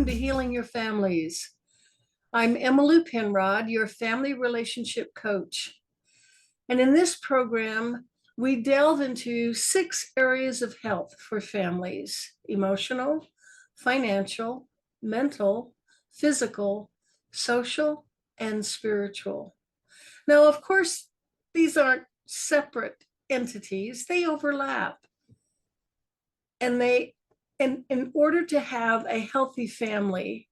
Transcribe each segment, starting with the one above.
welcome to Healing Your Families. I'm Emmylou Penrod, your family relationship coach. And in this program, we delve into 6 areas of health for families: emotional, financial, mental, physical, social, and spiritual. Now, of course, these aren't separate entities, they overlap. And in order to have a healthy family,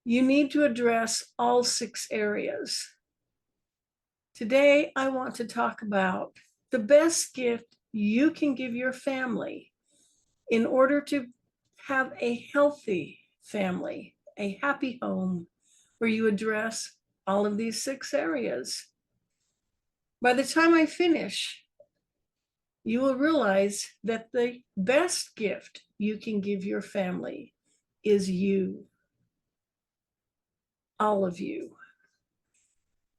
you need to address all 6 areas. Today, I want to talk about the best gift you can give your family in order to have a healthy family, a happy home where you address all of these 6 areas. By the time I finish, you will realize that the best gift you can give your family is you, all of you.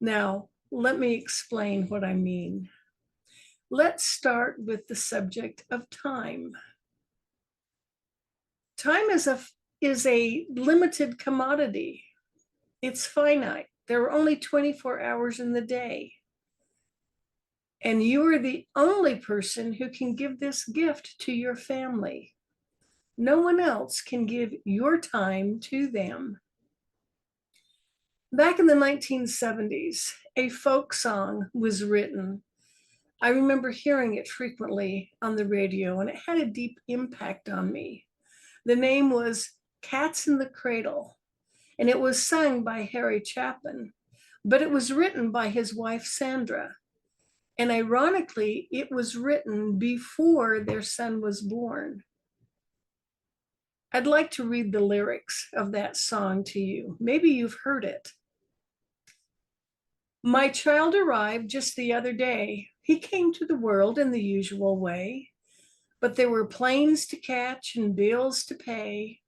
Now, let me explain what I mean. Let's start with the subject of time. Time is a limited commodity. It's finite. There are only 24 hours in the day. And you are the only person who can give this gift to your family. No one else can give your time to them. Back in the 1970s, a folk song was written. I remember hearing it frequently on the radio, and it had a deep impact on me. The name was Cats in the Cradle, and it was sung by Harry Chapin, but it was written by his wife, Sandra. And ironically, it was written before their son was born. I'd like to read the lyrics of that song to you. Maybe you've heard it. My child arrived just the other day. He came to the world in the usual way, but there were planes to catch and bills to pay.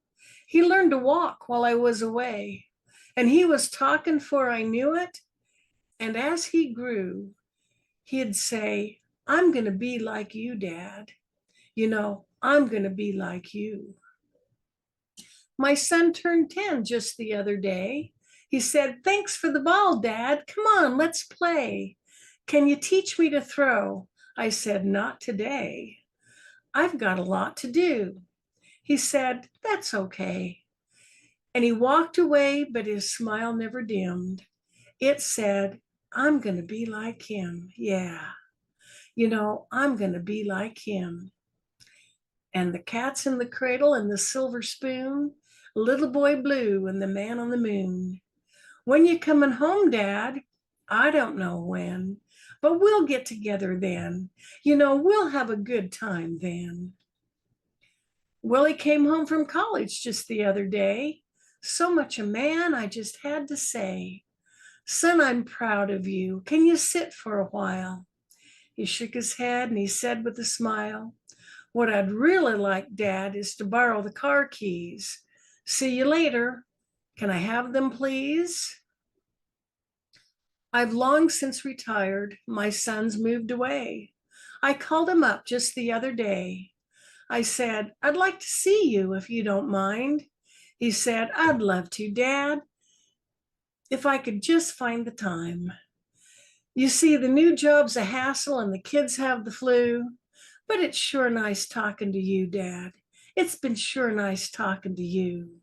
He learned to walk while I was away, and he was talking 'fore I knew it. And as he grew, he'd say, I'm going to be like you, Dad. I'm going to be like you. My son turned 10 just the other day. He said, thanks for the ball, Dad. Come on, let's play. Can you teach me to throw? I said, not today. I've got a lot to do. He said, that's okay. And he walked away, but his smile never dimmed. It said, I'm going to be like him. Yeah. I'm going to be like him. And the cat's in the cradle and the silver spoon, little boy blue and the man on the moon. When you coming home, Dad? I don't know when, but we'll get together then. We'll have a good time then. Willie came home from college just the other day. So much a man, I just had to say, son, I'm proud of you. Can you sit for a while? He shook his head and he said with a smile, what I'd really like, Dad, is to borrow the car keys. See you later. Can I have them, please? I've long since retired. My son's moved away. I called him up just the other day. I said, I'd like to see you if you don't mind. He said, I'd love to, Dad, if I could just find the time. You see, the new job's a hassle and the kids have the flu, but it's sure nice talking to you, Dad. It's been sure nice talking to you.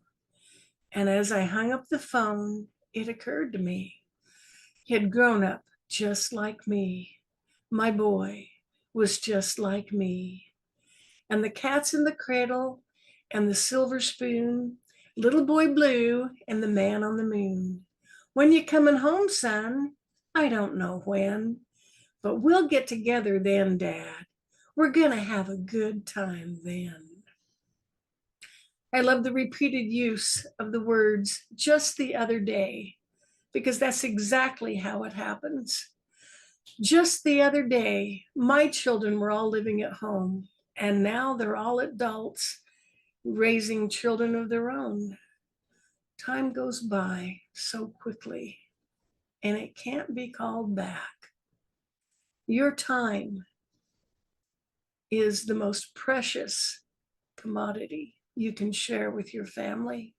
And as I hung up the phone, it occurred to me. He had grown up just like me. My boy was just like me. And the cat's in the cradle and the silver spoon, little boy blue and the man on the moon. When you coming home, son? I don't know when, but we'll get together then, Dad. We're gonna have a good time then. I love the repeated use of the words just the other day, because that's exactly how it happens. Just the other day, my children were all living at home, and now they're all adults raising children of their own. Time goes by so quickly, and it can't be called back. Your time is the most precious commodity you can share with your family.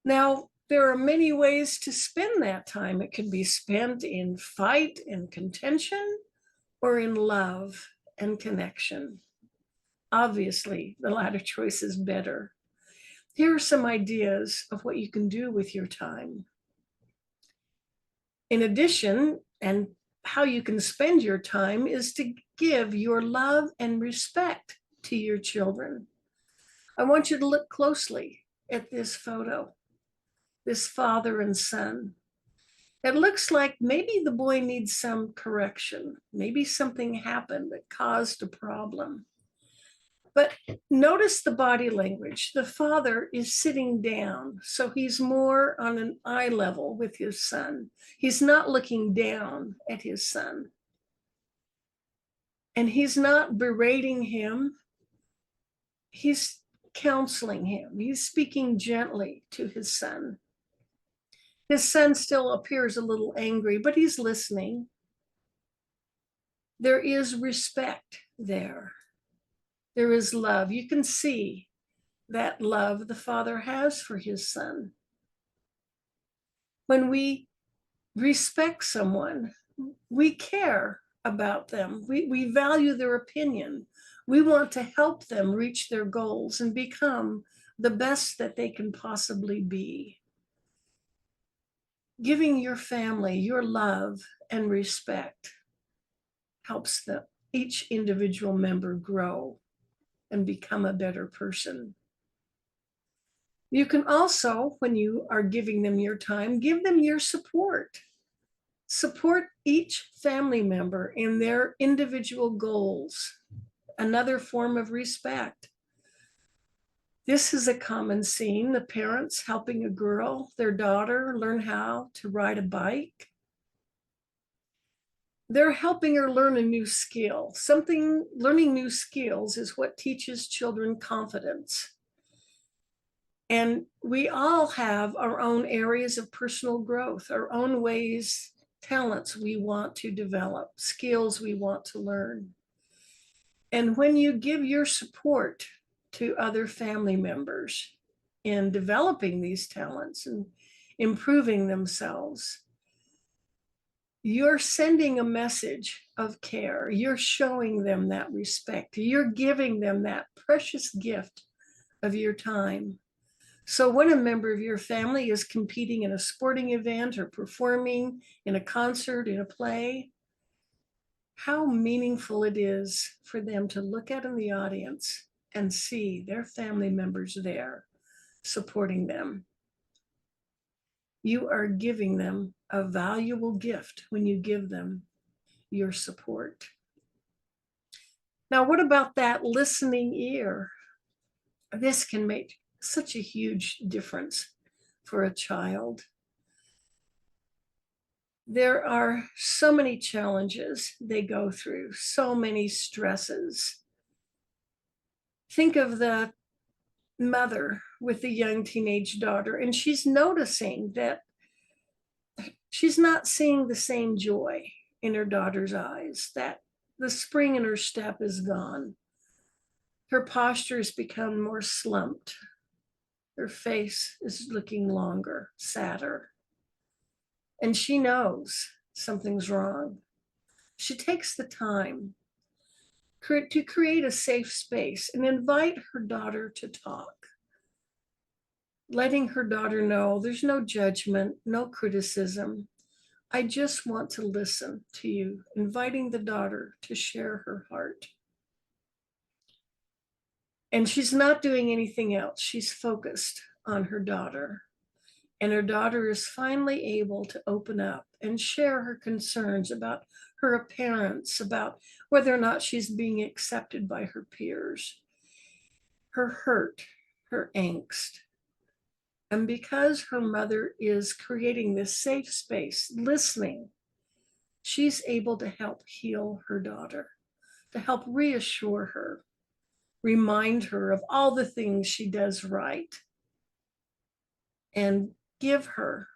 Now, there are many ways to spend that time. It can be spent in fight and contention or in love and connection. Obviously, the latter choice is better. Here are some ideas of what you can do with your time. In addition, and how you can spend your time is to give your love and respect to your children. I want you to look closely at this photo, this father and son. It looks like maybe the boy needs some correction. Maybe something happened that caused a problem. But notice the body language. The father is sitting down, so he's more on an eye level with his son. He's not looking down at his son. And he's not berating him. He's counseling him. He's speaking gently to his son. His son still appears a little angry, but he's listening. There is respect there. There is love. You can see that love the father has for his son. When we respect someone, we care about them. We value their opinion. We want to help them reach their goals and become the best that they can possibly be. Giving your family your love and respect helps each individual member grow and become a better person. You can also, when you are giving them your time, give them your support. Support each family member in their individual goals, another form of respect. This is a common scene, the parents helping a girl, their daughter, learn how to ride a bike. They're helping her learn a new skill. Learning new skills is what teaches children confidence. And we all have our own areas of personal growth, our own ways, talents we want to develop, skills we want to learn. And when you give your support to other family members in developing these talents and improving themselves, you're sending a message of care. You're showing them that respect. You're giving them that precious gift of your time. So when a member of your family is competing in a sporting event or performing in a concert, in a play, how meaningful it is for them to look out in the audience and see their family members there supporting them. You are giving them a valuable gift when you give them your support. Now, what about that listening ear? This can make such a huge difference for a child. There are so many challenges they go through, so many stresses. Think of the mother with the young teenage daughter, and she's noticing that she's not seeing the same joy in her daughter's eyes, that the spring in her step is gone. Her posture has become more slumped. Her face is looking longer, sadder. And she knows something's wrong. She takes the time to create a safe space and invite her daughter to talk, letting her daughter know there's no judgment, no criticism. I just want to listen to you, inviting the daughter to share her heart. And she's not doing anything else. She's focused on her daughter. And her daughter is finally able to open up and share her concerns about her appearance, about whether or not she's being accepted by her peers, her hurt, her angst. And because her mother is creating this safe space, listening, she's able to help heal her daughter, to help reassure her, remind her of all the things she does right, and give her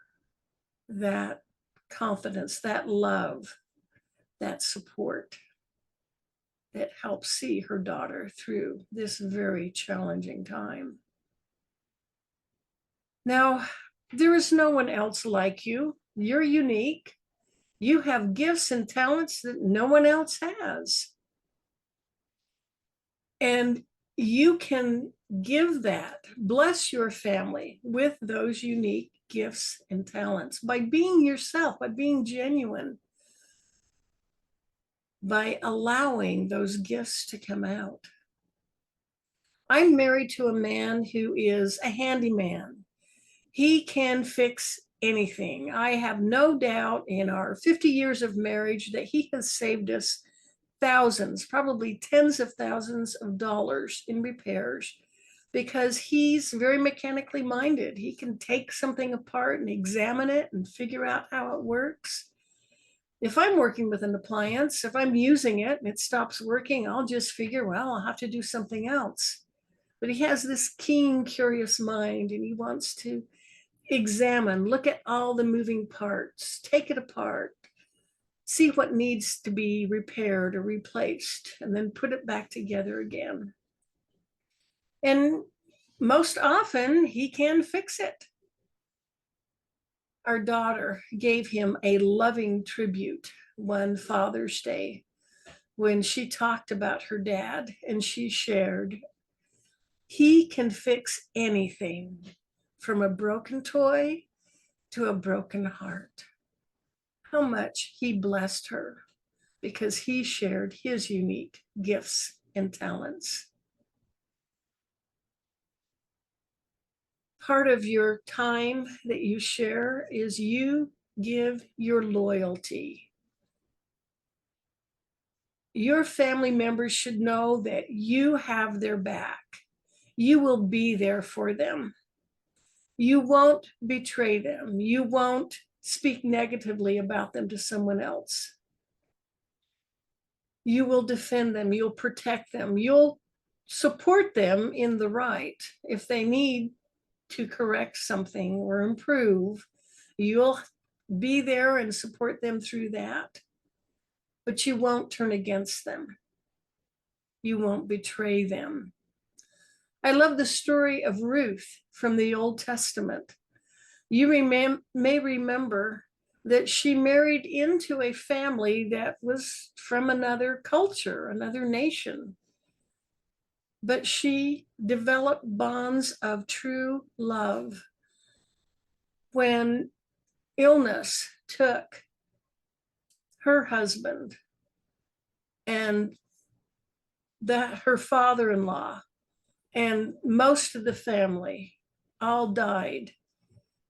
that confidence, that love, that support that helps see her daughter through this very challenging time. Now, there is no one else like you. You're unique. You have gifts and talents that no one else has. And you can give that, bless your family with those unique gifts and talents by being yourself, by being genuine, by allowing those gifts to come out. I'm married to a man who is a handyman. He can fix anything. I have no doubt in our 50 years of marriage that he has saved us thousands, probably tens of thousands of dollars in repairs because he's very mechanically minded. He can take something apart and examine it and figure out how it works. If I'm working with an appliance, if I'm using it and it stops working, I'll just figure, well, I'll have to do something else. But he has this keen, curious mind and he wants to examine, look at all the moving parts, take it apart, see what needs to be repaired or replaced, and then put it back together again. And most often, he can fix it. Our daughter gave him a loving tribute one Father's Day when she talked about her dad and she shared, he can fix anything from a broken toy to a broken heart. How much he blessed her because he shared his unique gifts and talents. Part of your time that you share is you give your loyalty. Your family members should know that you have their back. You will be there for them. You won't betray them. You won't speak negatively about them to someone else. You will defend them. You'll protect them. You'll support them in the right. If they need to correct something or improve, you'll be there and support them through that. But you won't turn against them. You won't betray them. I love the story of Ruth from the Old Testament. You may remember that she married into a family that was from another culture, another nation. But she developed bonds of true love when illness took her husband and her father-in-law and most of the family all died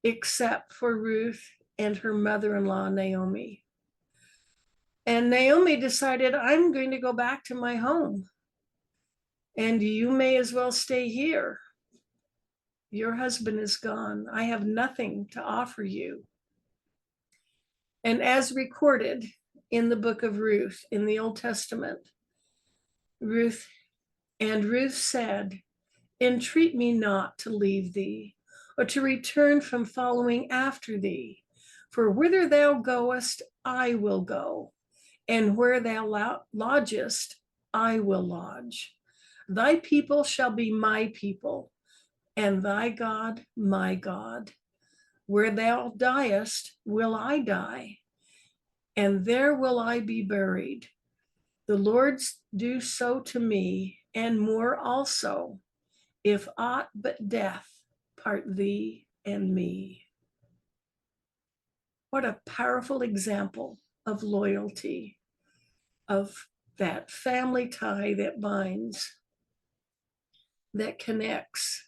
except for Ruth and her mother-in-law, Naomi. And Naomi decided, I'm going to go back to my home and you may as well stay here. Your husband is gone. I have nothing to offer you. And as recorded in the book of Ruth in the Old Testament, Ruth said, entreat me not to leave thee, or to return from following after thee. For whither thou goest, I will go, and where thou lodgest, I will lodge. Thy people shall be my people, and thy God my God. Where thou diest, will I die, and there will I be buried. The Lord do so to me, and more also, if aught but death part thee and me. What a powerful example of loyalty, of that family tie that binds, that connects,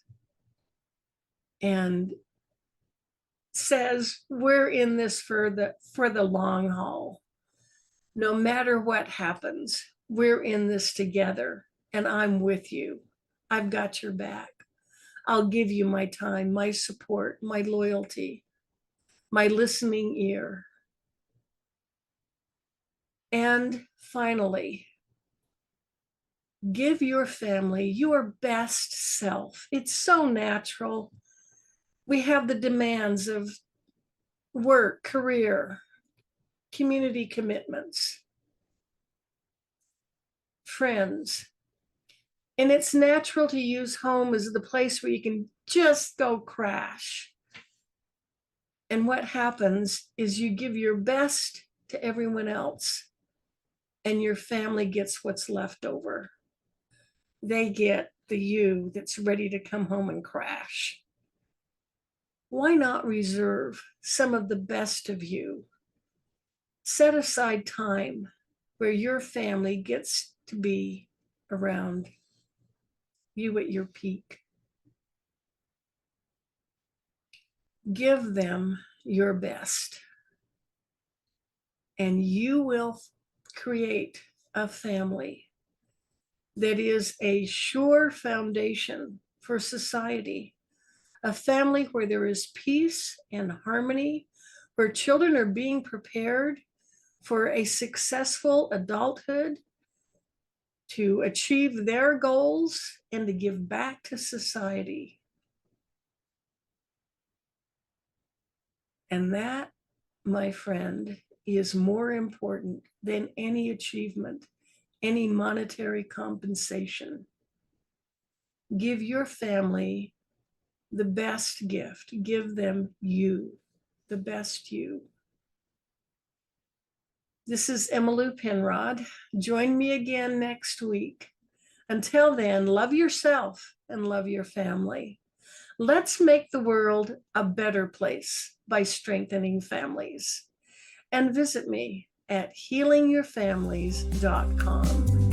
and says, we're in this for the long haul. No matter what happens, we're in this together, and I'm with you. I've got your back. I'll give you my time, my support, my loyalty, my listening ear. And finally, give your family your best self. It's so natural. We have the demands of work, career, community commitments, friends. And it's natural to use home as the place where you can just go crash. And what happens is you give your best to everyone else, and your family gets what's left over. They get the you that's ready to come home and crash. Why not reserve some of the best of you? Set aside time where your family gets to be around you at your peak. Give them your best, and you will create a family that is a sure foundation for society, a family where there is peace and harmony, where children are being prepared for a successful adulthood, to achieve their goals, and to give back to society. And that, my friend, is more important than any achievement, any monetary compensation. Give your family the best gift. Give them you, the best you. This is Emmylou Penrod. Join me again next week. Until then, love yourself and love your family. Let's make the world a better place by strengthening families. And visit me at healingyourfamilies.com.